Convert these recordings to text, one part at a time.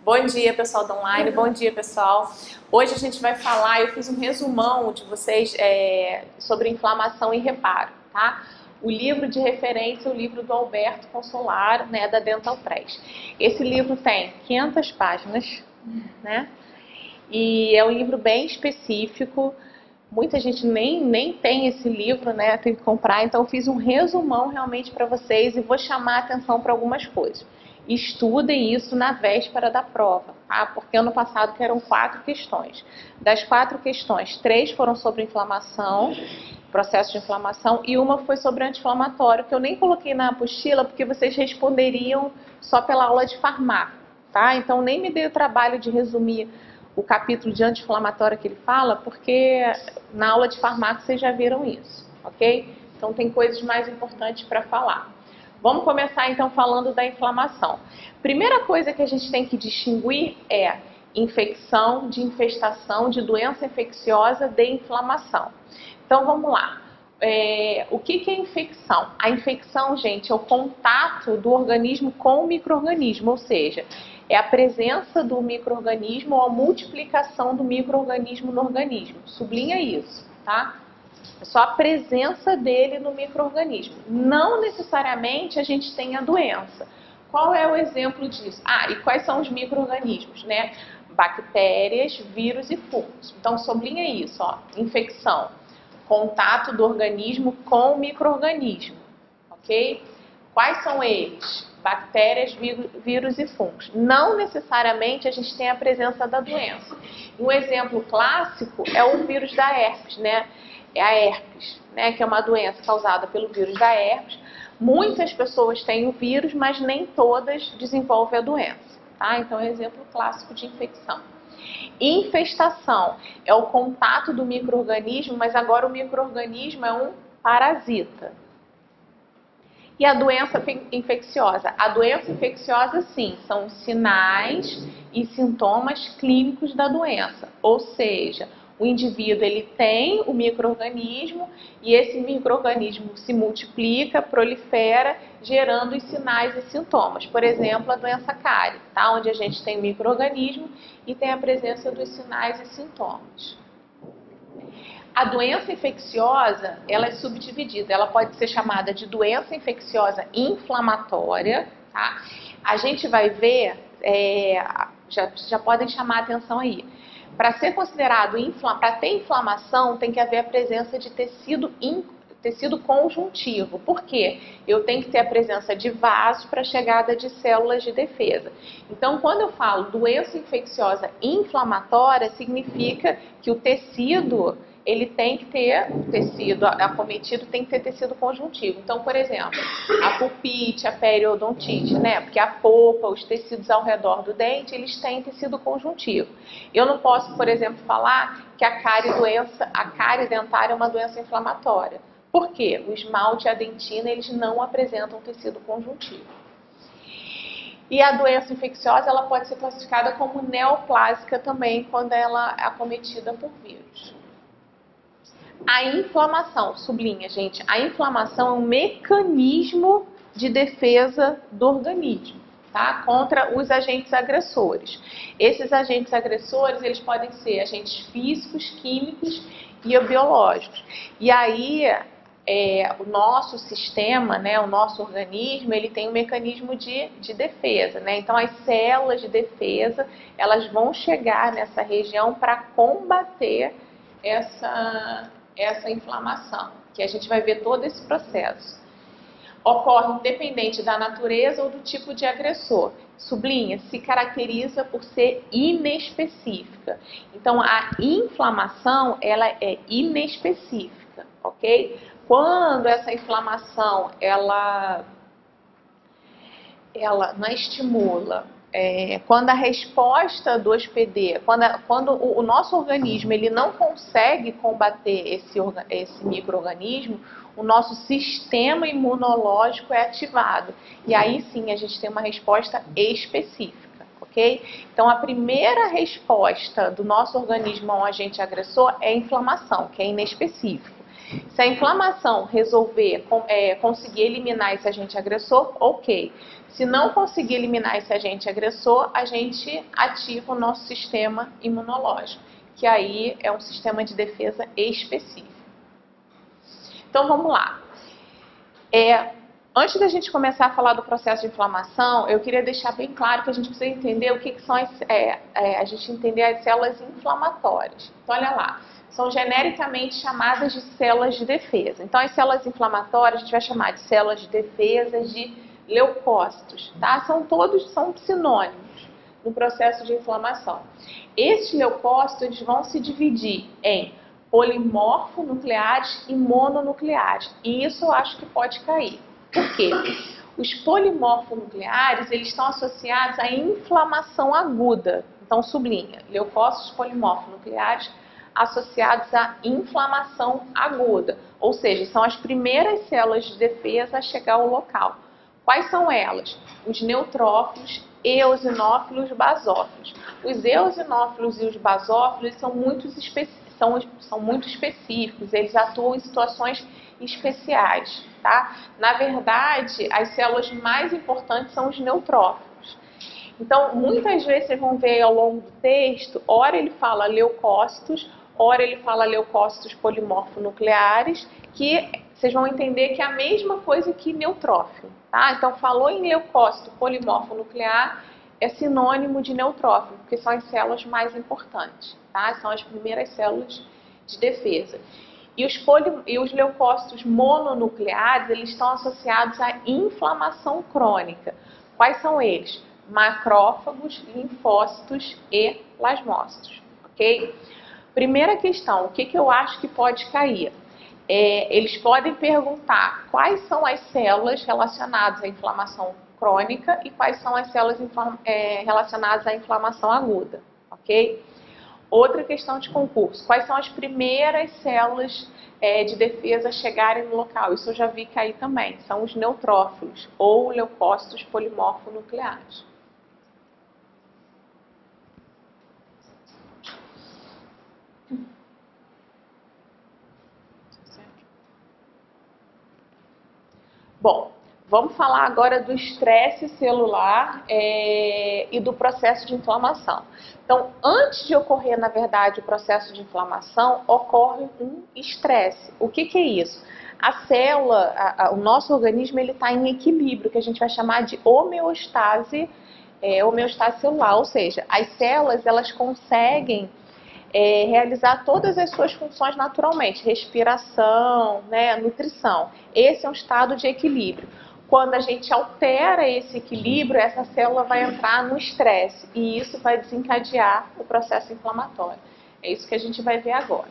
Bom dia, pessoal do online. Bom dia, pessoal. Hoje a gente vai falar, eu fiz um resumão de vocês sobre inflamação e reparo, tá? O livro de referência é o livro do Alberto Consolaro, né, da Dental Press. Esse livro tem 500 páginas, né? E é um livro bem específico. Muita gente nem tem esse livro, né? Tem que comprar. Então eu fiz um resumão realmente para vocês e vou chamar a atenção para algumas coisas. Estudem isso na véspera da prova, tá? Porque ano passado eram 4 questões. Das 4 questões, 3 foram sobre inflamação, processo de inflamação, e uma foi sobre anti-inflamatório, que eu nem coloquei na apostila, porque vocês responderiam só pela aula de farmácia, tá? Então nem me dei o trabalho de resumir o capítulo de anti-inflamatório que ele fala, porque na aula de farmácia vocês já viram isso, ok? Então tem coisas mais importantes para falar. Vamos começar então falando da inflamação. Primeira coisa que a gente tem que distinguir é infecção, de infestação, de doença infecciosa, de inflamação. Então vamos lá. O que é infecção? A infecção, gente, é o contato do organismo com o micro-organismo, ou seja, é a presença do micro-organismo ou a multiplicação do micro-organismo no organismo. Sublinha isso, tá? É só a presença dele no micro-organismo. Não necessariamente a gente tem a doença. Qual é o exemplo disso? E quais são os micro-organismos, né? Bactérias, vírus e fungos. Então, sublinha isso, ó. Infecção, contato do organismo com o micro-organismo, ok? Quais são eles? Bactérias, vírus e fungos. Não necessariamente a gente tem a presença da doença. Um exemplo clássico é o vírus da herpes, né? É a herpes, né? Que é uma doença causada pelo vírus da herpes. Muitas pessoas têm o vírus, mas nem todas desenvolvem a doença, tá? Então é um exemplo clássico de infecção. Infestação é o contato do micro-organismo, mas agora o micro-organismo é um parasita. E a doença infecciosa? A doença infecciosa, sim, são sinais e sintomas clínicos da doença. Ou seja, o indivíduo ele tem o micro-organismo e esse micro-organismo se multiplica, prolifera, gerando os sinais e sintomas. Por exemplo, a doença cárie, tá? Onde a gente tem o micro-organismo e tem a presença dos sinais e sintomas. A doença infecciosa, ela é subdividida. Ela pode ser chamada de doença infecciosa inflamatória, tá? A gente vai ver, já podem chamar a atenção aí. Para ser considerado, para ter inflamação, tem que haver a presença de tecido conjuntivo. Por quê? Eu tenho que ter a presença de vasos para a chegada de células de defesa. Então, quando eu falo doença infecciosa inflamatória, significa que o tecido, ele tem que ter, o tecido acometido tem que ter tecido conjuntivo. Então, por exemplo, a pulpite, a periodontite, né? Porque a polpa, os tecidos ao redor do dente, eles têm tecido conjuntivo. Eu não posso, por exemplo, falar que a cárie dentária é uma doença inflamatória. Por quê? O esmalte e a dentina, eles não apresentam tecido conjuntivo. E a doença infecciosa, ela pode ser classificada como neoplásica também, quando ela é acometida por vírus. A inflamação, sublinha, gente, a inflamação é um mecanismo de defesa do organismo, tá? Contra os agentes agressores. Esses agentes agressores, eles podem ser agentes físicos, químicos e biológicos. E aí, o nosso sistema, né, o nosso organismo, ele tem um mecanismo de defesa, né? Então, as células de defesa, elas vão chegar nessa região para combater essa inflamação, que a gente vai ver todo esse processo. Ocorre independente da natureza ou do tipo de agressor. Sublinha, se caracteriza por ser inespecífica. Então, a inflamação, ela é inespecífica, ok? Quando essa inflamação, ela não estimula, quando a resposta do hospedeiro, quando o nosso organismo ele não consegue combater esse micro-organismo, o nosso sistema imunológico é ativado. E aí sim a gente tem uma resposta específica, ok? Então a primeira resposta do nosso organismo a um agente agressor é a inflamação, que é inespecífico. Se a inflamação resolver conseguir eliminar esse agente agressor, ok. Se não conseguir eliminar esse agente agressor, a gente ativa o nosso sistema imunológico, que aí é um sistema de defesa específico. Então vamos lá. Antes da gente começar a falar do processo de inflamação, eu queria deixar bem claro que a gente precisa entender o que são a gente entender as células inflamatórias. Então olha lá, são genericamente chamadas de células de defesa. Então as células inflamatórias a gente vai chamar de células de defesa, de leucócitos, tá? São sinônimos no processo de inflamação. Esses leucócitos eles vão se dividir em polimorfonucleares e mononucleares. E isso eu acho que pode cair. Por quê? Os polimorfonucleares eles estão associados à inflamação aguda. Então sublinha, leucócitos polimorfonucleares associados à inflamação aguda. Ou seja, são as primeiras células de defesa a chegar ao local. Quais são elas? Os neutrófilos, eosinófilos, basófilos. Os eosinófilos e os basófilos são muito específicos, eles atuam em situações especiais, tá? Na verdade, as células mais importantes são os neutrófilos. Então, muitas vezes vocês vão ver ao longo do texto, ora ele fala leucócitos, ora ele fala leucócitos polimorfonucleares, que vocês vão entender que é a mesma coisa que neutrófilo, tá? Então, falou em leucócito polimorfonuclear, é sinônimo de neutrófilo, porque são as células mais importantes, tá? São as primeiras células de defesa. E os leucócitos mononucleares, eles estão associados à inflamação crônica. Quais são eles? Macrófagos, linfócitos e plasmócitos, ok? Primeira questão, o que eu acho que pode cair? Eles podem perguntar quais são as células relacionadas à inflamação crônica e quais são as células relacionadas à inflamação aguda, ok? Outra questão de concurso, quais são as primeiras células de defesa a chegarem no local? Isso eu já vi cair também, são os neutrófilos ou leucócitos polimorfonucleares. Bom, vamos falar agora do estresse celular e do processo de inflamação. Então, antes de ocorrer, na verdade, o processo de inflamação, ocorre um estresse. O que é isso? A célula, o nosso organismo, ele está em equilíbrio, que a gente vai chamar de homeostase celular. Ou seja, as células, elas conseguem realizar todas as suas funções naturalmente, respiração, né, nutrição. Esse é um estado de equilíbrio. Quando a gente altera esse equilíbrio, essa célula vai entrar no estresse e isso vai desencadear o processo inflamatório. É isso que a gente vai ver agora.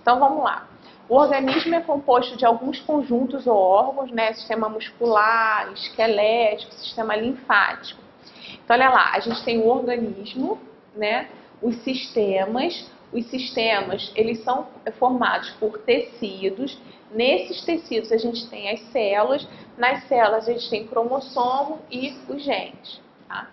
Então vamos lá. O organismo é composto de alguns conjuntos ou órgãos, né, sistema muscular, esquelético, sistema linfático. Então olha lá, a gente tem o organismo, né, os sistemas. Os sistemas, eles são formados por tecidos. Nesses tecidos a gente tem as células. Nas células a gente tem cromossomo e os genes. Tá?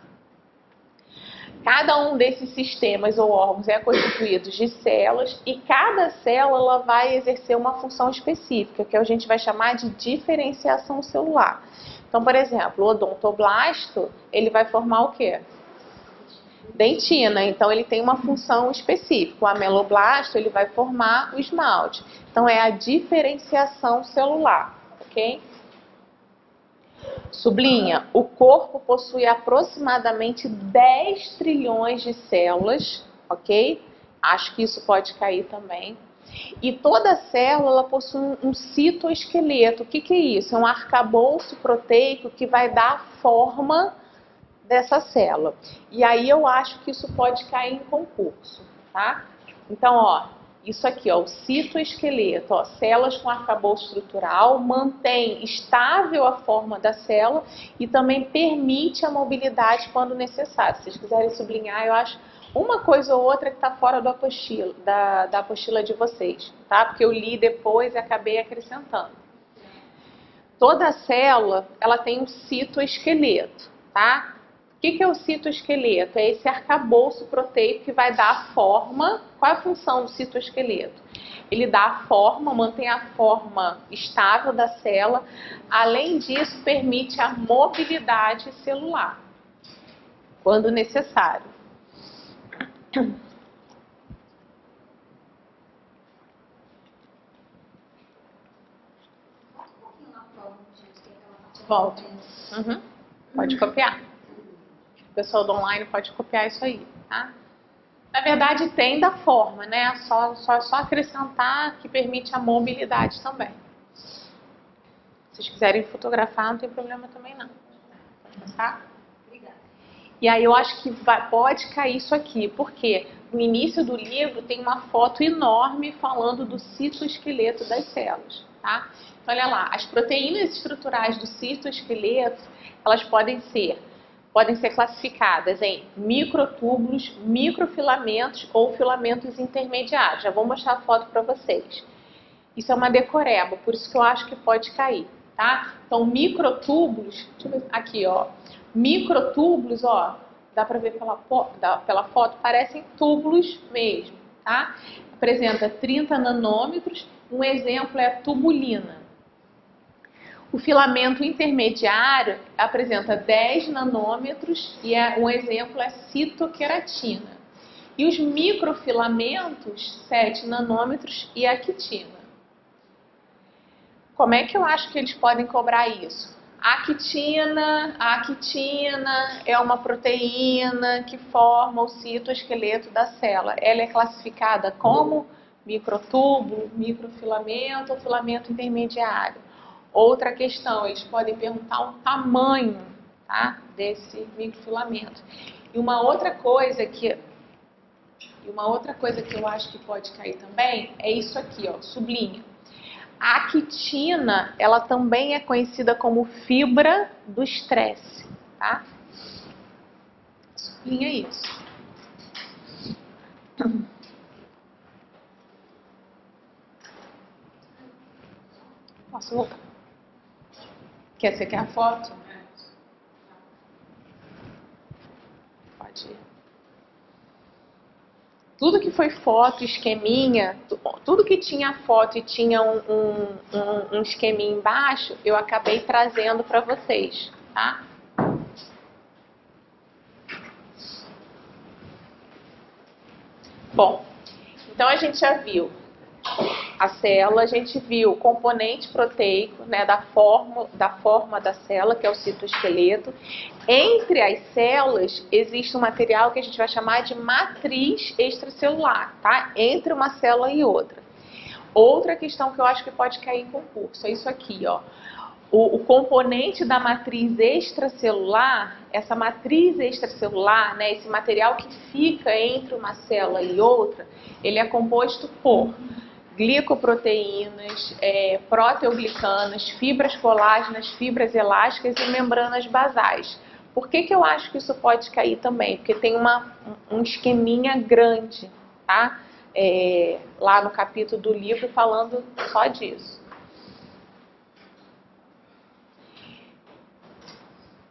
Cada um desses sistemas ou órgãos é constituído de células e cada célula vai exercer uma função específica, que a gente vai chamar de diferenciação celular. Então, por exemplo, o odontoblasto, ele vai formar o quê? Dentina, então ele tem uma função específica. O ameloblasto, ele vai formar o esmalte. Então é a diferenciação celular, ok? Sublinha, o corpo possui aproximadamente 10 trilhões de células, ok? Acho que isso pode cair também. E toda célula possui um citoesqueleto. O que é isso? É um arcabouço proteico que vai dar forma dessa célula. E aí eu acho que isso pode cair em concurso, tá? Então, ó, isso aqui, ó, o citoesqueleto, ó, células com arcabouço estrutural, mantém estável a forma da célula e também permite a mobilidade quando necessário. Se vocês quiserem sublinhar, eu acho uma coisa ou outra que está fora da apostila de vocês, tá? Porque eu li depois e acabei acrescentando. Toda célula, ela tem um citoesqueleto, tá? O que é o citoesqueleto? É esse arcabouço proteico que vai dar a forma. Qual é a função do citoesqueleto? Ele dá a forma, mantém a forma estável da célula. Além disso, permite a mobilidade celular, quando necessário. Volto. Pode copiar. O pessoal do online pode copiar isso aí, tá? Na verdade, tem da forma, né? Só acrescentar que permite a mobilidade também. Se vocês quiserem fotografar, não tem problema também não. Tá? Obrigada. E aí eu acho que pode cair isso aqui, porque no início do livro tem uma foto enorme falando do citoesqueleto das células, tá? Então, olha lá, as proteínas estruturais do citoesqueleto, elas podem ser classificadas em microtúbulos, microfilamentos ou filamentos intermediários. Já vou mostrar a foto para vocês. Isso é uma decoreba, por isso que eu acho que pode cair, tá? Então, microtúbulos, deixa eu ver aqui, ó. Microtúbulos, ó, dá para ver pela foto, parecem túbulos mesmo, tá? Apresenta 30 nanômetros, um exemplo é a tubulina. O filamento intermediário apresenta 10 nanômetros e um exemplo é citoqueratina. E os microfilamentos, 7 nanômetros e a quitina. Como é que eu acho que eles podem cobrar isso? A quitina é uma proteína que forma o citoesqueleto da célula. Ela é classificada como microtúbulo, microfilamento ou filamento intermediário. Outra questão, eles podem perguntar o tamanho, tá, desse microfilamento. E uma outra coisa que eu acho que pode cair também é isso aqui, ó, sublinha. A quitina, ela também é conhecida como fibra do estresse, tá? Sublinha isso. Posso voltar? Você quer a foto? Pode ir. Tudo que foi foto, esqueminha, tudo que tinha foto e tinha um esqueminha embaixo, eu acabei trazendo para vocês, tá? Bom, então a gente já viu a célula, a gente viu o componente proteico, né, da forma da célula, que é o citoesqueleto. Entre as células existe um material que a gente vai chamar de matriz extracelular, tá? Entre uma célula e outra. Outra questão que eu acho que pode cair em concurso é isso aqui, ó. O componente da matriz extracelular, essa matriz extracelular, né, esse material que fica entre uma célula e outra, ele é composto por glicoproteínas, proteoglicanas, fibras colágenas, fibras elásticas e membranas basais. Por que eu acho que isso pode cair também? Porque tem um esqueminha grande, tá? Lá no capítulo do livro falando só disso.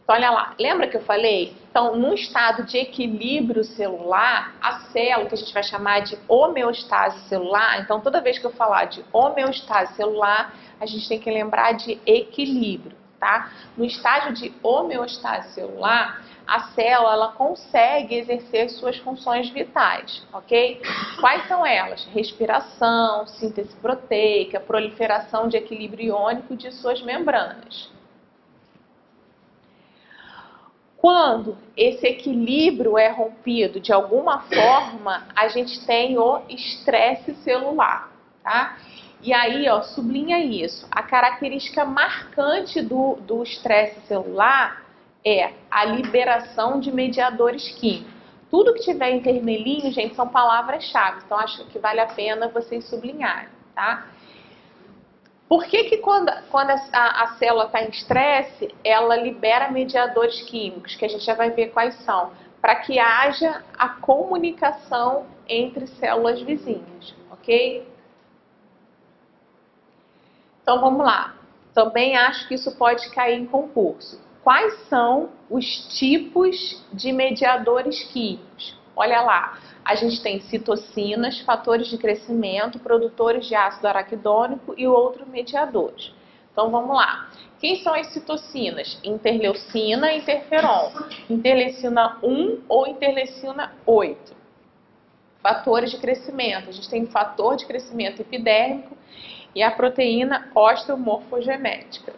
Então, olha lá, lembra que eu falei? Então, num estado de equilíbrio celular, a célula, que a gente vai chamar de homeostase celular, então toda vez que eu falar de homeostase celular, a gente tem que lembrar de equilíbrio, tá? No estágio de homeostase celular, a célula ela consegue exercer suas funções vitais, ok? Quais são elas? Respiração, síntese proteica, proliferação de equilíbrio iônico de suas membranas. Quando esse equilíbrio é rompido de alguma forma, a gente tem o estresse celular, tá? E aí, ó, sublinha isso. A característica marcante do estresse celular é a liberação de mediadores químicos. Tudo que tiver em vermelhinho, gente, são palavras-chave. Então, acho que vale a pena vocês sublinharem, tá? Por que quando a célula está em estresse, ela libera mediadores químicos, que a gente já vai ver quais são, para que haja a comunicação entre células vizinhas, ok? Então vamos lá. Também acho que isso pode cair em concurso. Quais são os tipos de mediadores químicos? olha lá, a gente tem citocinas, fatores de crescimento, produtores de ácido araquidônico e outros mediadores. Então vamos lá. Quem são as citocinas? Interleucina e interferon. Interleucina 1 ou interleucina 8. Fatores de crescimento. A gente tem o fator de crescimento epidérmico e a proteína osteomorfogenética.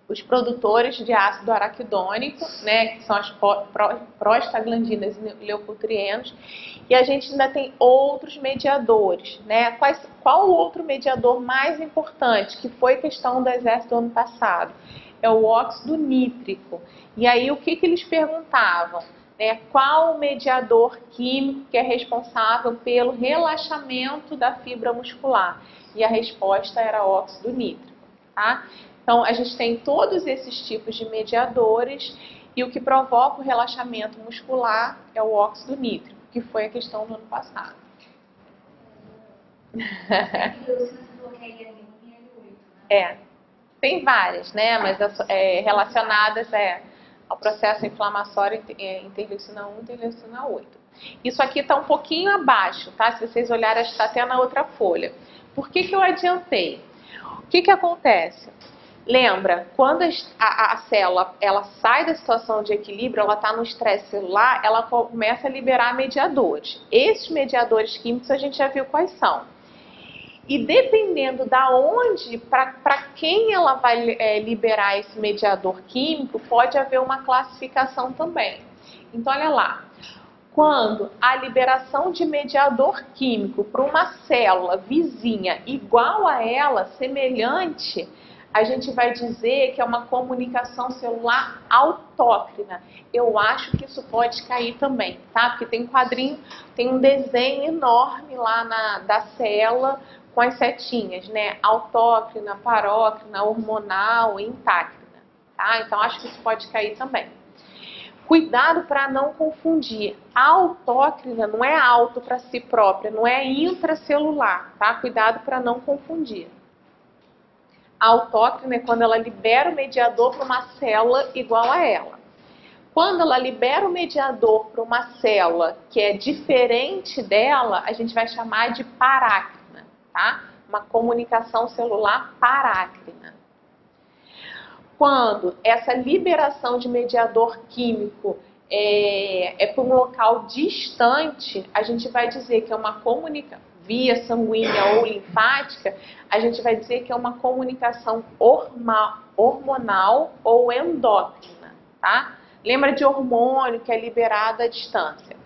Os produtores de ácido araquidônico, né, que são as prostaglandinas e leucotrienos, e a gente ainda tem outros mediadores, né? Qual o outro mediador mais importante, que foi questão do exército do ano passado? É o óxido nítrico. E aí o que eles perguntavam? Né? Qual o mediador químico que é responsável pelo relaxamento da fibra muscular? E a resposta era óxido nítrico, tá? Então, a gente tem todos esses tipos de mediadores e o que provoca o relaxamento muscular é o óxido nítrico, que foi a questão do ano passado. Tem várias, né? Mas relacionadas ao processo inflamatório interleucina 1 e interleucina 8. Isso aqui está um pouquinho abaixo, tá? Se vocês olharem, está até na outra folha. Por que eu adiantei? O que acontece? Lembra, quando a célula ela sai da situação de equilíbrio, ela está no estresse celular, ela começa a liberar mediadores. Esses mediadores químicos a gente já viu quais são. E dependendo da onde, para quem ela vai liberar esse mediador químico, pode haver uma classificação também. Então, olha lá. Quando a liberação de mediador químico para uma célula vizinha igual a ela, semelhante, a gente vai dizer que é uma comunicação celular autócrina. Eu acho que isso pode cair também, tá? Porque tem um quadrinho, tem um desenho enorme lá da célula com as setinhas, né? Autócrina, parócrina, hormonal e intácrina, tá? Então acho que isso pode cair também. Cuidado para não confundir. A autócrina não é auto para si própria, não é intracelular, tá? Cuidado para não confundir. A autócrina é quando ela libera o mediador para uma célula igual a ela. Quando ela libera o mediador para uma célula que é diferente dela, a gente vai chamar de parácrina, tá? Uma comunicação celular parácrina. Quando essa liberação de mediador químico é para um local distante, a gente vai dizer que é uma comunicação via sanguínea ou linfática, a gente vai dizer que é uma comunicação hormonal ou endócrina, tá? Lembra de hormônio que é liberado à distância.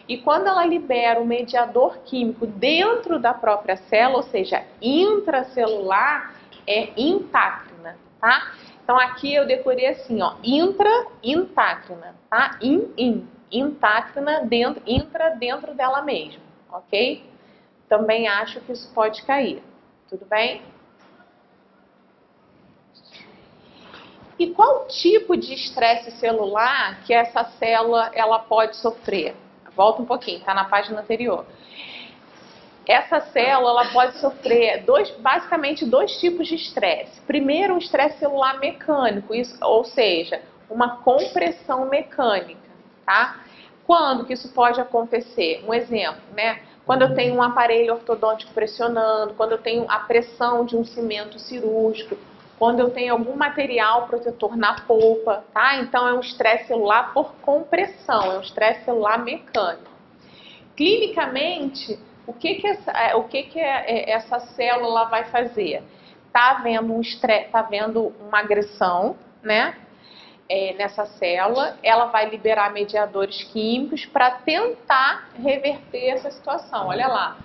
E quando ela libera o mediador químico dentro da própria célula, ou seja, intracelular, é intácrina, tá? Então aqui eu decorei assim, ó, intácrina, tá? Intácrina, intra dentro dela mesma, ok? Também acho que isso pode cair, tudo bem? E qual tipo de estresse celular que essa célula ela pode sofrer? Volta um pouquinho, tá na página anterior. Essa célula ela pode sofrer basicamente dois tipos de estresse. Primeiro, um estresse celular mecânico, ou seja, uma compressão mecânica, tá? Quando que isso pode acontecer? Um exemplo, né? Quando eu tenho um aparelho ortodôntico pressionando, quando eu tenho a pressão de um cimento cirúrgico, quando eu tenho algum material protetor na polpa, tá? Então é um estresse celular por compressão, é um estresse celular mecânico. Clinicamente, o que essa célula vai fazer? Tá havendo um estresse, tá havendo uma agressão, né? Nessa célula, ela vai liberar mediadores químicos para tentar reverter essa situação. Olha lá,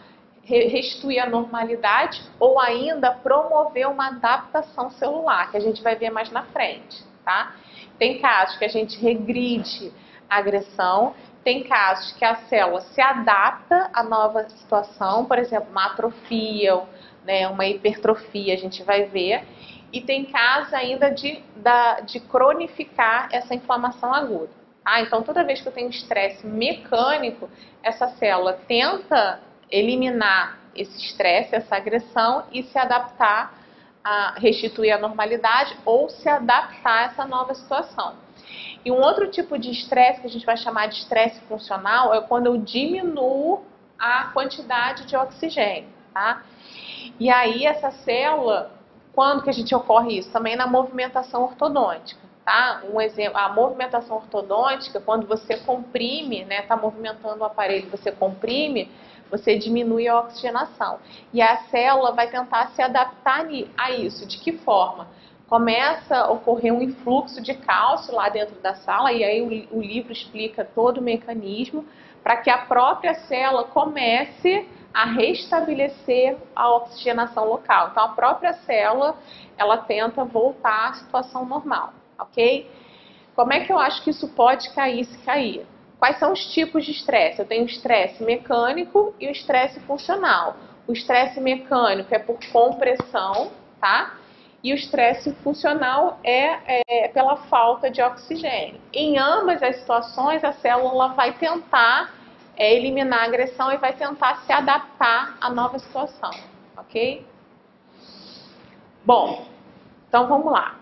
restituir a normalidade ou ainda promover uma adaptação celular, que a gente vai ver mais na frente, tá? Tem casos que a gente regride a agressão, tem casos que a célula se adapta à nova situação, por exemplo, uma atrofia, né, uma hipertrofia, a gente vai ver. E tem casos ainda de cronificar essa inflamação aguda. Tá? Então, toda vez que eu tenho estresse mecânico, essa célula tenta eliminar esse estresse, essa agressão e se adaptar, a restituir a normalidade ou se adaptar a essa nova situação. E um outro tipo de estresse que a gente vai chamar de estresse funcional é quando eu diminuo a quantidade de oxigênio, tá? E aí essa célula, quando que a gente ocorre isso? Também na movimentação ortodôntica, tá? Um exemplo, a movimentação ortodôntica, quando você comprime, né, tá movimentando o aparelho, você comprime, você diminui a oxigenação. E a célula vai tentar se adaptar a isso. De que forma? Começa a ocorrer um influxo de cálcio lá dentro da sala, e aí o livro explica todo o mecanismo, para que a própria célula comece a restabelecer a oxigenação local. Então, a própria célula, ela tenta voltar à situação normal, ok? Como é que eu acho que isso pode cair se cair? Quais são os tipos de estresse? Eu tenho o estresse mecânico e o estresse funcional. O estresse mecânico é por compressão, tá? E o estresse funcional é pela falta de oxigênio. Em ambas as situações, a célula vai tentar eliminar a agressão e vai tentar se adaptar à nova situação, ok? Bom, então vamos lá.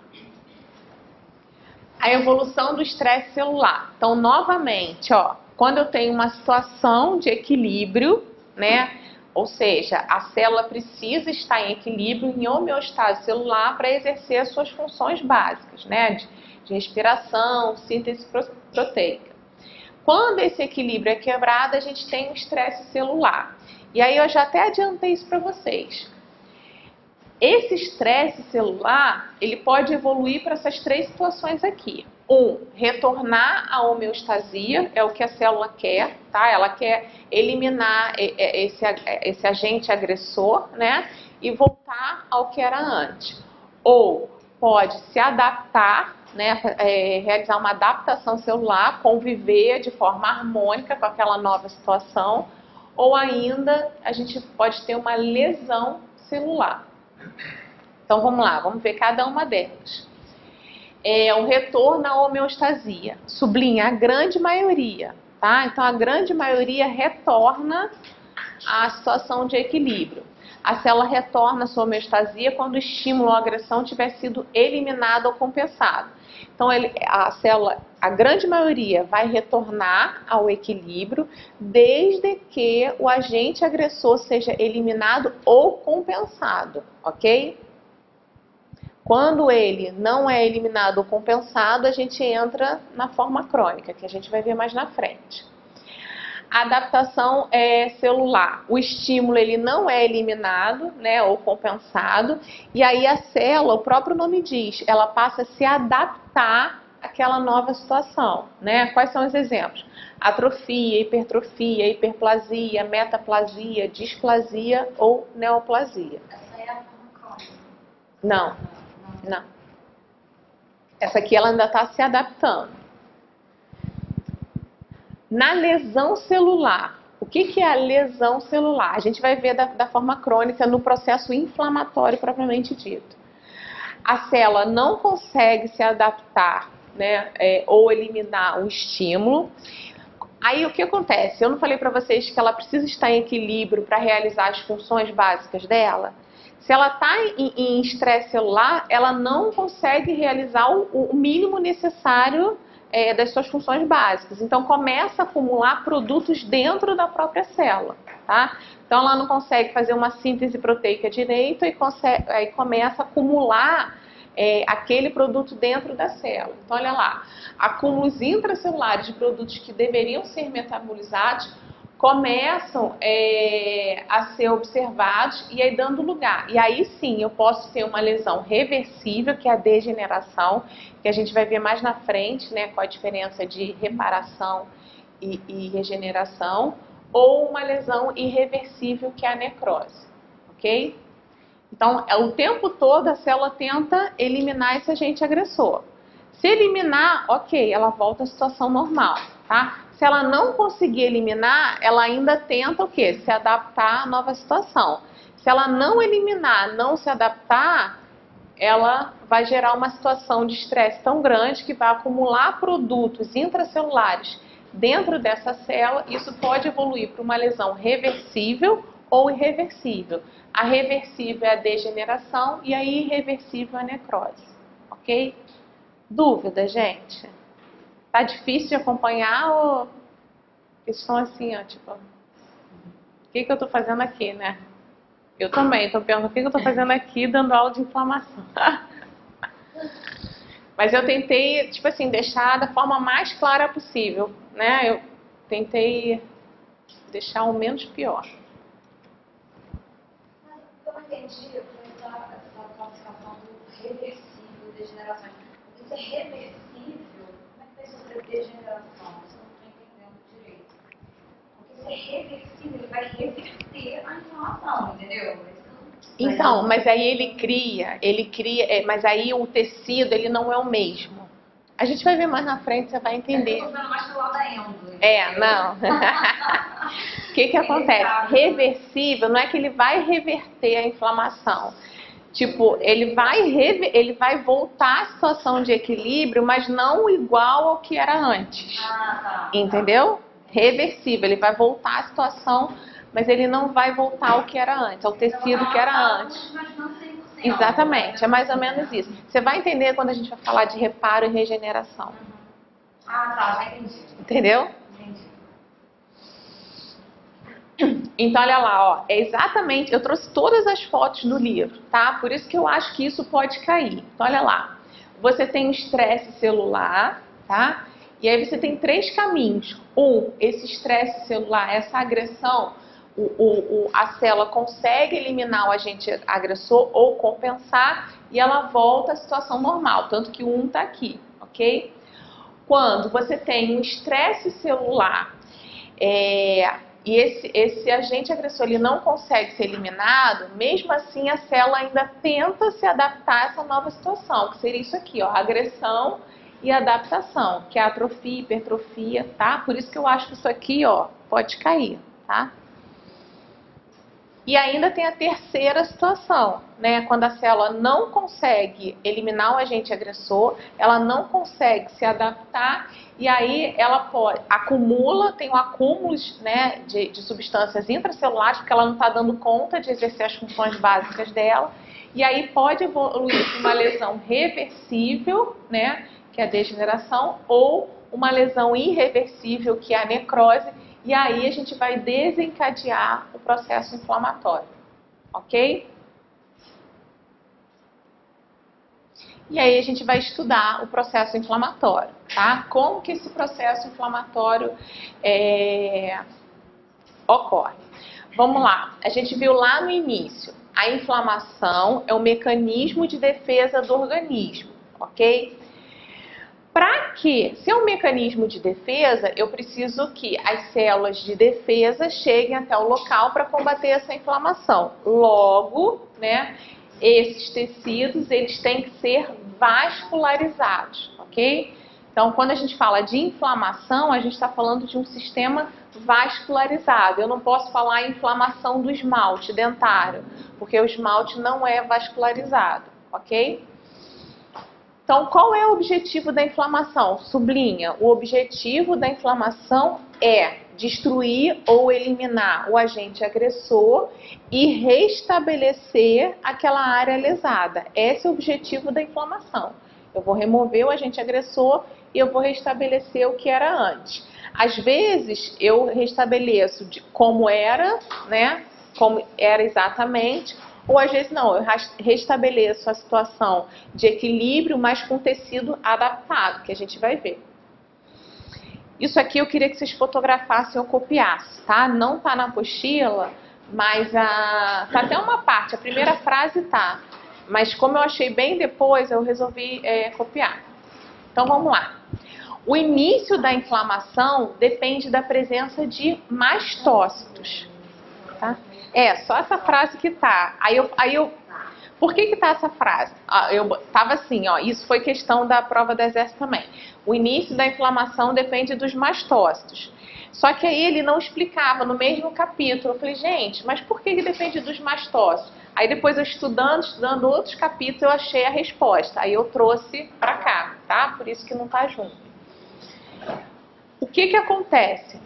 A evolução do estresse celular. Então, novamente, ó, quando eu tenho uma situação de equilíbrio, né? Ou seja, a célula precisa estar em equilíbrio, em homeostase celular, para exercer as suas funções básicas, né? De respiração, síntese proteica. Quando esse equilíbrio é quebrado, a gente tem um estresse celular. E aí eu já até adiantei isso para vocês. Esse estresse celular, ele pode evoluir para essas três situações aqui. Retornar à homeostasia, é o que a célula quer, tá? Ela quer eliminar esse agente agressor, né? E voltar ao que era antes. Ou pode se adaptar, né? Realizar uma adaptação celular, conviver de forma harmônica com aquela nova situação. Ou ainda, a gente pode ter uma lesão celular. Então vamos lá, vamos ver cada uma delas. O retorno à homeostasia. Sublinha a grande maioria, tá? Então a grande maioria retorna à situação de equilíbrio. A célula retorna à sua homeostasia quando o estímulo ou a agressão tiver sido eliminado ou compensado. Então a grande maioria vai retornar ao equilíbrio desde que o agente agressor seja eliminado ou compensado, ok? Quando ele não é eliminado ou compensado, a gente entra na forma crônica, que a gente vai ver mais na frente. A adaptação celular. O estímulo ele não é eliminado, né, ou compensado, e aí a célula, o próprio nome diz, ela passa a se adaptar àquela nova situação, né? Quais são os exemplos? Atrofia, hipertrofia, hiperplasia, metaplasia, displasia ou neoplasia. Essa é a forma crônica? Não. Não. Essa aqui ela ainda está se adaptando. Na lesão celular. O que é a lesão celular? A gente vai ver da forma crônica no processo inflamatório propriamente dito. A célula não consegue se adaptar, né, ou eliminar o estímulo. Aí o que acontece? Eu não falei para vocês que ela precisa estar em equilíbrio para realizar as funções básicas dela? Se ela está em estresse celular, ela não consegue realizar o mínimo necessário das suas funções básicas. Então, começa a acumular produtos dentro da própria célula, tá? Então, ela não consegue fazer uma síntese proteica direito e aí começa a acumular aquele produto dentro da célula. Então, olha lá, acúmulos intracelulares de produtos que deveriam ser metabolizados começam a ser observados e aí dando lugar. E aí sim eu posso ter uma lesão reversível, que é a degeneração, que a gente vai ver mais na frente, né, qual a diferença de reparação e regeneração, ou uma lesão irreversível, que é a necrose, ok? Então, o tempo todo a célula tenta eliminar esse agente agressor. Se eliminar, ok, ela volta à situação normal, tá? Se ela não conseguir eliminar, ela ainda tenta o quê? Se adaptar à nova situação. Se ela não eliminar, não se adaptar, ela vai gerar uma situação de estresse tão grande que vai acumular produtos intracelulares dentro dessa célula. Isso pode evoluir para uma lesão reversível ou irreversível. A reversível é a degeneração e a irreversível é a necrose, ok? Dúvida, gente? Tá difícil de acompanhar ou eles estão assim, ó, tipo, o que eu tô fazendo aqui, né? Eu também tô perguntando o que eu tô fazendo aqui dando aula de inflamação. Mas eu tentei, tipo assim, deixar da forma mais clara possível, né? Eu tentei deixar o menos pior. Eu não entendi essa classificação do reversível, degenerações. Porque se é reversível, como é que vai sofrer degeneração? Isso eu não estou entendendo direito. Porque se é reversível, ele vai reverter a inflamação, entendeu? Então, mas aí ele cria, mas aí o tecido, ele não é o mesmo. A gente vai ver mais na frente, você vai entender. Eu tô vendo mais pelo lado da endo. Não. O que acontece? Reversível não é que ele vai reverter a inflamação. Tipo, ele vai voltar à situação de equilíbrio, mas não igual ao que era antes. Entendeu? Reversível, ele vai voltar à situação, mas ele não vai voltar ao que era antes, ao tecido que era antes. Exatamente, é mais ou menos isso. Você vai entender quando a gente vai falar de reparo e regeneração. Já entendi. Entendeu? Entendi. Então, olha lá, ó, é exatamente, eu trouxe todas as fotos do livro, tá? Por isso que eu acho que isso pode cair. Então, olha lá, você tem o estresse celular, tá? E aí você tem 3 caminhos. Esse estresse celular, essa agressão, a célula consegue eliminar o agente agressor ou compensar e ela volta à situação normal, tanto que o 1 está aqui, ok? Quando você tem um estresse celular e esse agente agressor ele não consegue ser eliminado, mesmo assim a célula ainda tenta se adaptar a essa nova situação, que seria isso aqui, ó, agressão e adaptação, que é atrofia, hipertrofia, tá? Por isso que eu acho que isso aqui, ó, pode cair, tá? E ainda tem a terceira situação, né? Quando a célula não consegue eliminar o agente agressor, ela não consegue se adaptar e aí ela tem um acúmulo, né, de substâncias intracelulares, porque ela não está dando conta de exercer as funções básicas dela. E aí pode evoluir para uma lesão reversível, né, que é a degeneração, ou uma lesão irreversível, que é a necrose. E aí a gente vai desencadear o processo inflamatório, ok? E aí a gente vai estudar o processo inflamatório, tá? Como que esse processo inflamatório ocorre. Vamos lá, a gente viu lá no início, a inflamação é um mecanismo de defesa do organismo, ok? Para que, se é um mecanismo de defesa, eu preciso que as células de defesa cheguem até o local para combater essa inflamação. Logo, né, esses tecidos, eles têm que ser vascularizados, ok? Então, quando a gente fala de inflamação, a gente está falando de um sistema vascularizado. Eu não posso falar em inflamação do esmalte dentário, porque o esmalte não é vascularizado, ok? Então, qual é o objetivo da inflamação? Sublinha, o objetivo da inflamação é destruir ou eliminar o agente agressor e restabelecer aquela área lesada. Esse é o objetivo da inflamação. Eu vou remover o agente agressor e eu vou restabelecer o que era antes. Às vezes, eu restabeleço como era, né? Como era exatamente. Ou às vezes não, eu restabeleço a situação de equilíbrio, mas com tecido adaptado, que a gente vai ver. Isso aqui eu queria que vocês fotografassem ou copiassem, tá? Não tá na apostila, mas tá até uma parte, a primeira frase tá. Mas como eu achei bem depois, eu resolvi copiar. Então vamos lá. O início da inflamação depende da presença de mastócitos, tá? Só essa frase que tá. Por que tá essa frase? Eu tava assim, ó, isso foi questão da prova do exército também. O início da inflamação depende dos mastócitos. Só que aí ele não explicava no mesmo capítulo. Eu falei, gente, mas por que depende dos mastócitos? Aí depois eu estudando outros capítulos, eu achei a resposta. Aí eu trouxe pra cá, tá? Por isso que não tá junto. O que acontece?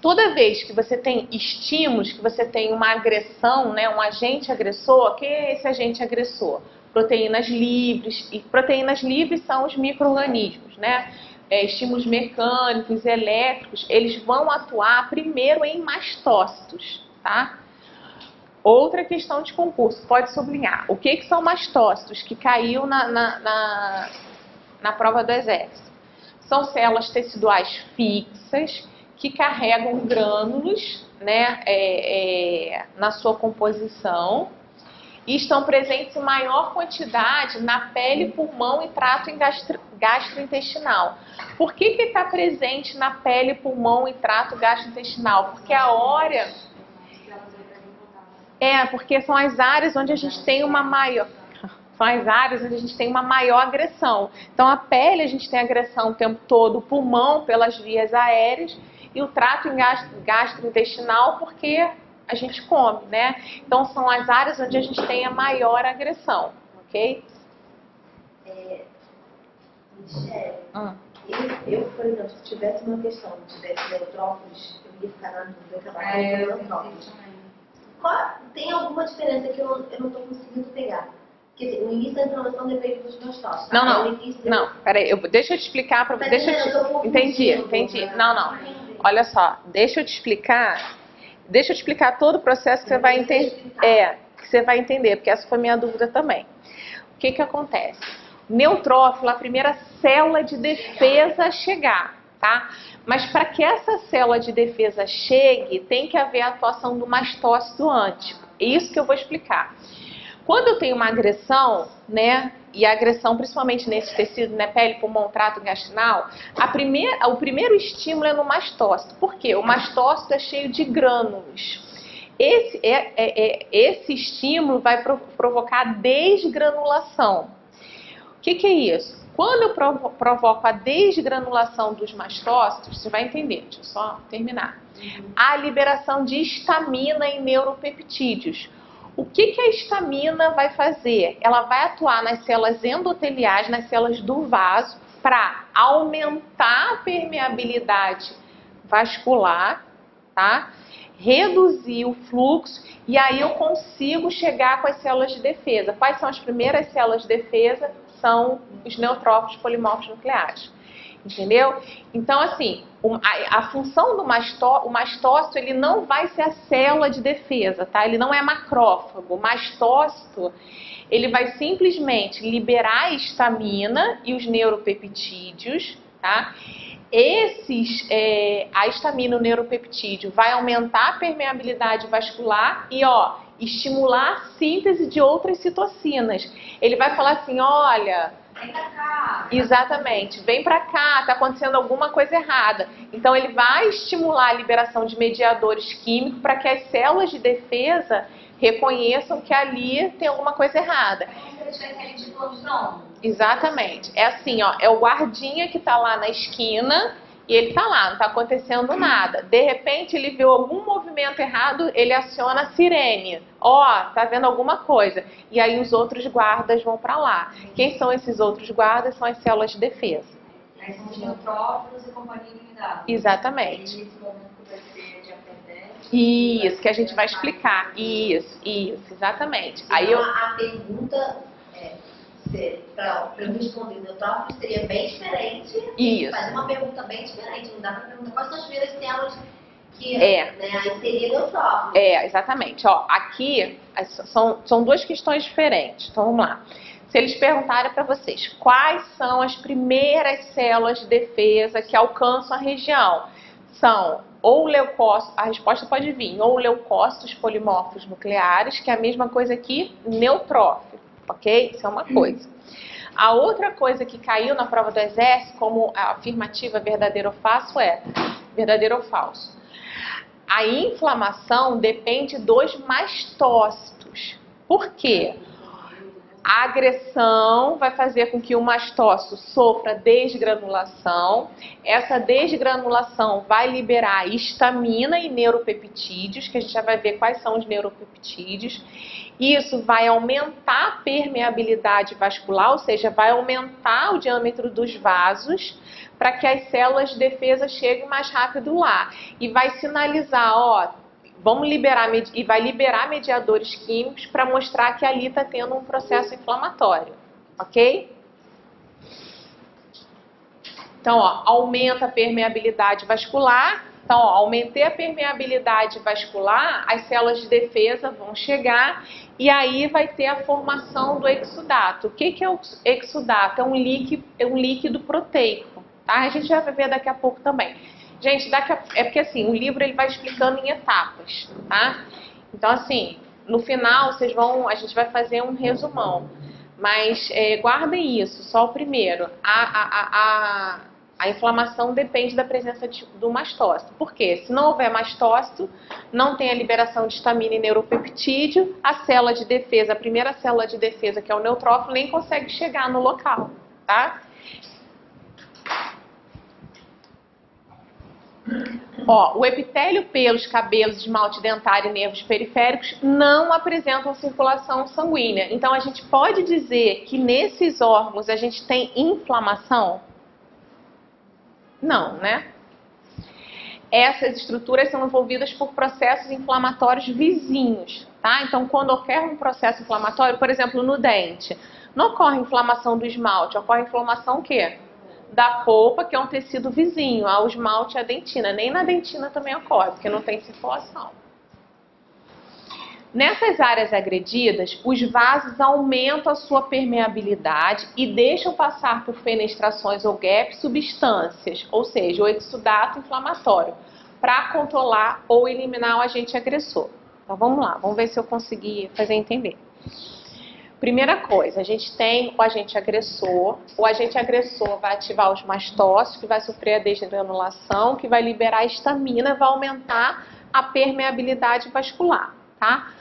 Toda vez que você tem estímulos, que você tem uma agressão, né, um agente agressor, quem é esse agente agressor? Proteínas livres, e proteínas livres são os micro-organismos, né? estímulos mecânicos, elétricos, eles vão atuar primeiro em mastócitos, tá? Outra questão de concurso, pode sublinhar. O que são mastócitos? Que caiu na prova do Exército. São células teciduais fixas que carregam grânulos, né, na sua composição e estão presentes em maior quantidade na pele, pulmão e trato gastrointestinal. Por que está presente na pele, pulmão e trato gastrointestinal? Porque a órea... porque são as áreas onde a gente tem uma maior... São as áreas onde a gente tem uma maior agressão. Então, a pele a gente tem agressão o tempo todo, o pulmão pelas vias aéreas e o trato gastrointestinal porque a gente come, né? Então, são as áreas onde a gente tem a maior agressão, ok? Eu, por exemplo, se tivesse uma questão, tivesse neutrófilos, eu ia ficar na dúvida, acabar com neutrófilos. Tem alguma diferença que eu não estou conseguindo pegar? Quer dizer, o início da inflamação depende dos mastócitos. Não, peraí, deixa eu te explicar para você. Entendi. Não. Olha só, deixa eu te explicar todo o processo que você vai entender. Que você vai entender, porque essa foi minha dúvida também. O que acontece? Neutrófilo é a primeira célula de defesa a chegar, tá? Mas para que essa célula de defesa chegue, tem que haver a atuação do mastócito antes. É isso que eu vou explicar. Quando eu tenho uma agressão, né, e a agressão principalmente nesse tecido, né, pele, pulmão, trato intestinal, o primeiro estímulo é no mastócito. Por quê? O mastócito é cheio de grânulos. Esse estímulo vai provocar desgranulação. O que é isso? Quando eu provoco a desgranulação dos mastócitos, você vai entender, deixa eu só terminar. A liberação de histamina e neuropeptídeos. O que a histamina vai fazer? Ela vai atuar nas células endoteliais, nas células do vaso, para aumentar a permeabilidade vascular, tá? Reduzir o fluxo e aí eu consigo chegar com as células de defesa. Quais são as primeiras células de defesa? São os neutrófilos polimorfos nucleares. Entendeu? Então, assim, a função do mastócito, ele não vai ser a célula de defesa, tá? Ele não é macrófago. O mastócito, ele vai simplesmente liberar a histamina e os neuropeptídeos, tá? A histamina e o neuropeptídeo vai aumentar a permeabilidade vascular e, estimular a síntese de outras citocinas. Ele vai falar assim, olha... Vem pra cá. Exatamente, vem pra cá, tá acontecendo alguma coisa errada. Então ele vai estimular a liberação de mediadores químicos para que as células de defesa reconheçam que ali tem alguma coisa errada. Como se ele tivesse ali de plantão. Exatamente, é assim, é o guardinha que tá lá na esquina e ele tá lá, não tá acontecendo nada. De repente ele viu algum movimento errado, ele aciona a sirene. Tá vendo alguma coisa. E aí os outros guardas vão para lá. Quem são esses outros guardas? São as células de defesa. Aí são os neutrófilos e companhia limitada. Exatamente. Nesse momento vai ser de apendente. Isso, que a gente vai explicar. Isso, exatamente. Então, aí a pergunta para eu responder neutrófilos seria bem diferente. Isso. Fazer uma pergunta bem diferente. Não dá para perguntar quais são as primeiras células que aí seria neutrófilo. Exatamente. Aqui são duas questões diferentes. Então vamos lá. Se eles perguntarem para vocês quais são as primeiras células de defesa que alcançam a região, são ou leucócitos, a resposta pode vir, ou leucócitos polimorfos nucleares, que é a mesma coisa aqui, neutrófilo, ok? Isso é uma coisa. A outra coisa que caiu na prova do Exército, como a afirmativa verdadeiro ou falso. A inflamação depende dos mastócitos. Por quê? A agressão vai fazer com que o mastócito sofra desgranulação. Essa desgranulação vai liberar histamina e neuropeptídeos, que a gente já vai ver quais são os neuropeptídeos. Isso vai aumentar a permeabilidade vascular, ou seja, vai aumentar o diâmetro dos vasos para que as células de defesa cheguem mais rápido lá. E vai sinalizar, vamos liberar e vai liberar mediadores químicos para mostrar que ali está tendo um processo inflamatório, ok? Então, ó, aumenta a permeabilidade vascular. Então, ó, aumentei a permeabilidade vascular, as células de defesa vão chegar e aí vai ter a formação do exudato. O que é o exudato? É um líquido proteico, tá? A gente já vai ver daqui a pouco também. Gente, é porque assim, o livro ele vai explicando em etapas, tá? Então, assim, no final a gente vai fazer um resumão. Mas guardem isso, só o primeiro. A inflamação depende da presença do mastócito. Por quê? Se não houver mastócito, não tem a liberação de histamina e neuropeptídeo, a célula de defesa, a primeira célula de defesa, que é o neutrófilo, nem consegue chegar no local, tá? Ó, o epitélio, pelos, cabelos, esmalte dentário e nervos periféricos não apresentam circulação sanguínea. Então, a gente pode dizer que nesses órgãos a gente tem inflamação? Não, né? Essas estruturas são envolvidas por processos inflamatórios vizinhos, tá? Então, quando ocorre um processo inflamatório, por exemplo, no dente, não ocorre inflamação do esmalte, ocorre inflamação o quê? Da polpa, que é um tecido vizinho ao esmalte e à dentina. Nem na dentina também ocorre, porque não tem circulação. Nessas áreas agredidas, os vasos aumentam a sua permeabilidade e deixam passar por fenestrações ou gaps substâncias, ou seja, o exudato inflamatório, para controlar ou eliminar o agente agressor. Então vamos lá, vamos ver se eu consegui fazer entender. Primeira coisa, a gente tem o agente agressor. O agente agressor vai ativar os mastócitos, que vai sofrer a desgranulação, que vai liberar a histamina, vai aumentar a permeabilidade vascular, tá?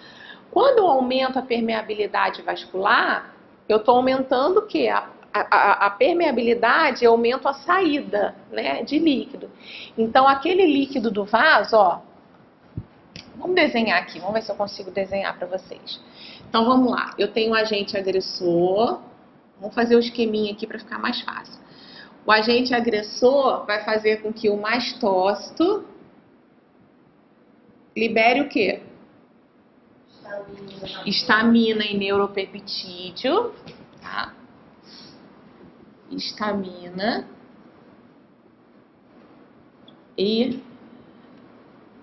Quando eu aumento a permeabilidade vascular, eu estou aumentando o quê? A permeabilidade, eu aumento a saída, né, de líquido. Então, aquele líquido do vaso, ó, vamos desenhar aqui, vamos ver se eu consigo desenhar para vocês. Então, vamos lá. Eu tenho um agente agressor. Vamos fazer o esqueminha aqui para ficar mais fácil. O agente agressor vai fazer com que o mastócito libere o quê? Histamina e neuropeptídeo, tá? Histamina e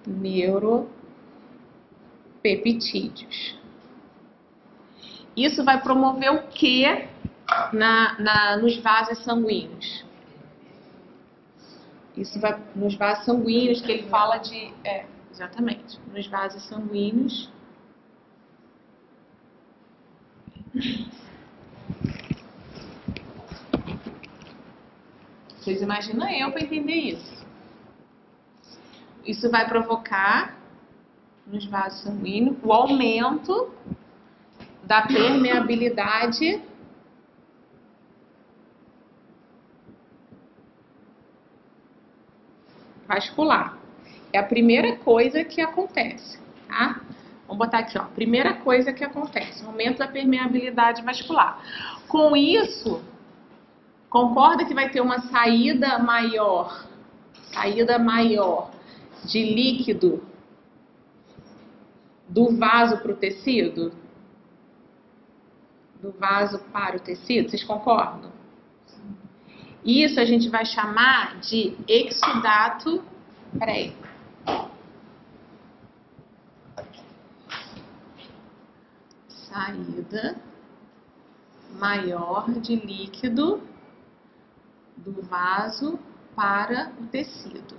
neuropeptídeos. Isso vai promover o que nos vasos sanguíneos? Isso vai nos vasos sanguíneos, que ele fala de... exatamente, nos vasos sanguíneos. Vocês imaginam eu para entender isso? Isso vai provocar nos vasos sanguíneos o aumento da permeabilidade vascular. É a primeira coisa que acontece, tá? Vamos botar aqui, ó. Primeira coisa que acontece, aumento da permeabilidade vascular. Com isso, concorda que vai ter uma saída maior de líquido do vaso para o tecido? Do vaso para o tecido, vocês concordam? Isso a gente vai chamar de exudato, peraí. Saída maior de líquido do vaso para o tecido.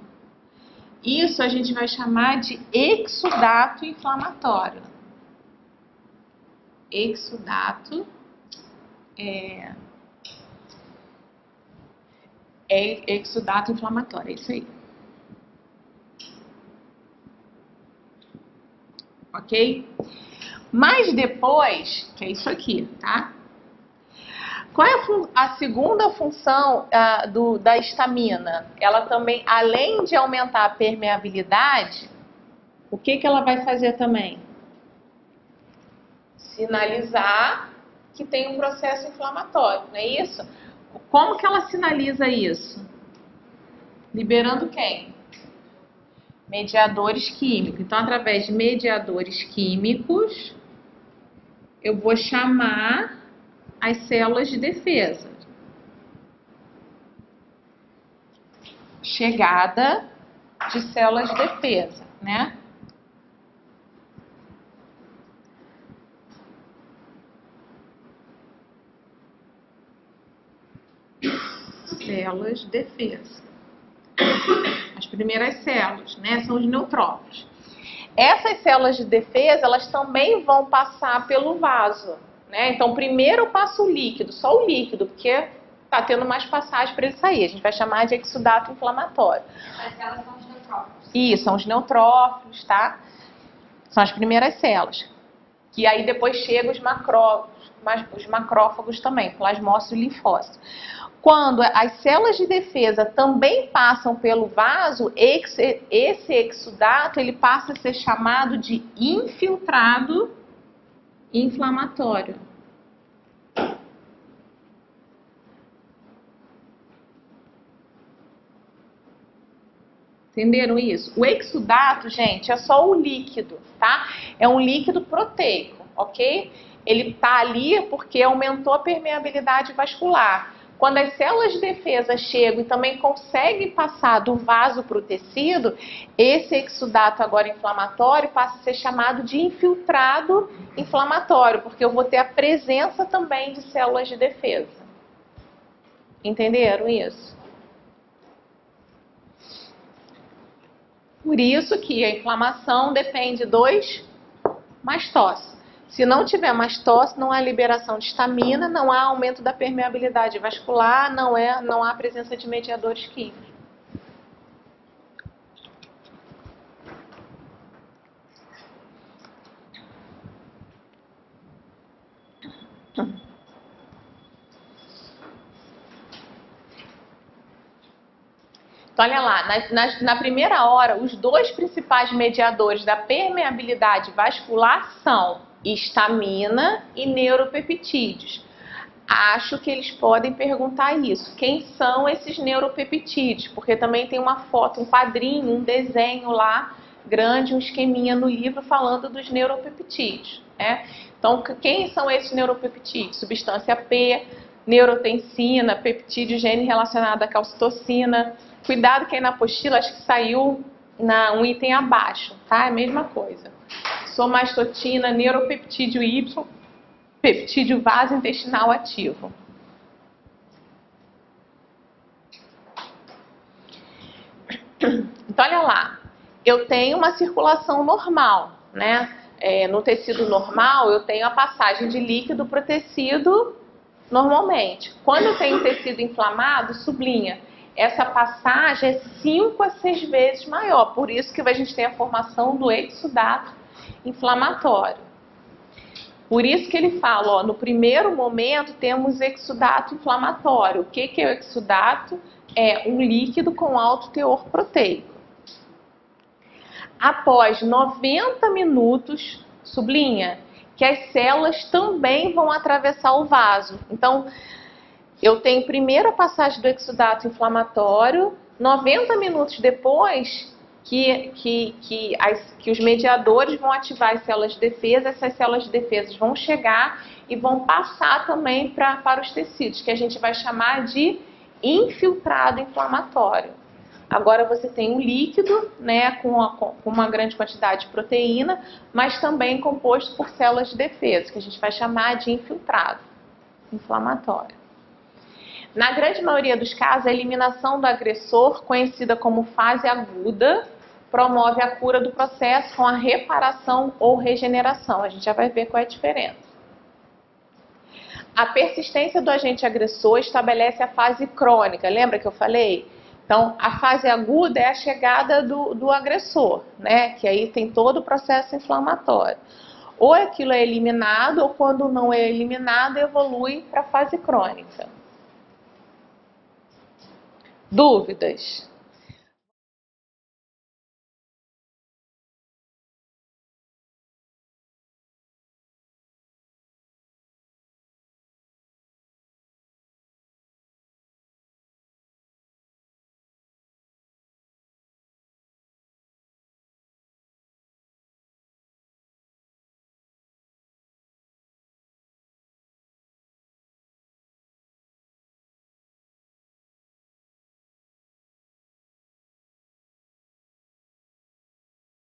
Isso a gente vai chamar de exudato inflamatório. Exudato exudato inflamatório, é isso aí. Ok? Mas depois, que é isso aqui, tá? Qual é a segunda função da histamina? Ela também, além de aumentar a permeabilidade, o que ela vai fazer também? Sinalizar que tem um processo inflamatório, não é isso? Como que ela sinaliza isso? Liberando quem? Mediadores químicos. Então, através de mediadores químicos, eu vou chamar as células de defesa. chegada de células de defesa, né? Células de defesa. As primeiras células, né, são os neutrófilos. Essas células de defesa, elas também vão passar pelo vaso, né? Então, primeiro passa o líquido, só o líquido, porque tá tendo mais passagem para ele sair. A gente vai chamar de exudato inflamatório. As células são os neutrófilos. Isso, são os neutrófilos, tá? São as primeiras células. E aí depois chegam os macrófagos também, plasmócitos e linfócitos. Quando as células de defesa também passam pelo vaso, esse exudato ele passa a ser chamado de infiltrado inflamatório. Entenderam isso? O exudato, gente, é só o líquido, tá? É um líquido proteico, ok? Ele tá ali porque aumentou a permeabilidade vascular. Quando as células de defesa chegam e também conseguem passar do vaso para o tecido, esse exudato agora inflamatório passa a ser chamado de infiltrado inflamatório, porque eu vou ter a presença também de células de defesa. Entenderam isso? Por isso que a inflamação depende dos mastócitos. Se não tiver mastócito, não há liberação de histamina, não há aumento da permeabilidade vascular, não há presença de mediadores químicos. Então, olha lá, na primeira hora, os dois principais mediadores da permeabilidade vascular são histamina e neuropeptídeos. Acho que eles podem perguntar isso. Quem são esses neuropeptídeos? Porque também tem uma foto, um quadrinho, um desenho lá, grande, um esqueminha no livro falando dos neuropeptídeos, né? Então, quem são esses neuropeptídeos? Substância P, neurotensina, peptídeo gene relacionado à calcitocina. Cuidado que aí na apostila, acho que saiu um item abaixo, tá? É a mesma coisa. Somastotina, neuropeptídeo Y, peptídeo vasointestinal ativo. Então, olha lá, eu tenho uma circulação normal, né? No tecido normal, eu tenho a passagem de líquido para o tecido normalmente. Quando eu tenho tecido inflamado, sublinha, essa passagem é 5 a 6 vezes maior. Por isso que a gente tem a formação do exudato inflamatório. Por isso que ele fala, ó, no primeiro momento temos exudato inflamatório. O que é o exudato? É um líquido com alto teor proteico. Após 90 minutos, sublinha, que as células também vão atravessar o vaso. Então, eu tenho primeiro a passagem do exudato inflamatório, 90 minutos depois que os mediadores vão ativar as células de defesa, essas células de defesa vão chegar e vão passar também para os tecidos, que a gente vai chamar de infiltrado inflamatório. Agora você tem um líquido, né, com uma grande quantidade de proteína, mas também composto por células de defesa, que a gente vai chamar de infiltrado inflamatório. Na grande maioria dos casos, a eliminação do agressor, conhecida como fase aguda, promove a cura do processo com a reparação ou regeneração. A gente já vai ver qual é a diferença. A persistência do agente agressor estabelece a fase crônica. Lembra que eu falei? Então, a fase aguda é a chegada do agressor, né? Que aí tem todo o processo inflamatório. Ou aquilo é eliminado, ou quando não é eliminado, evolui para a fase crônica. Dúvidas?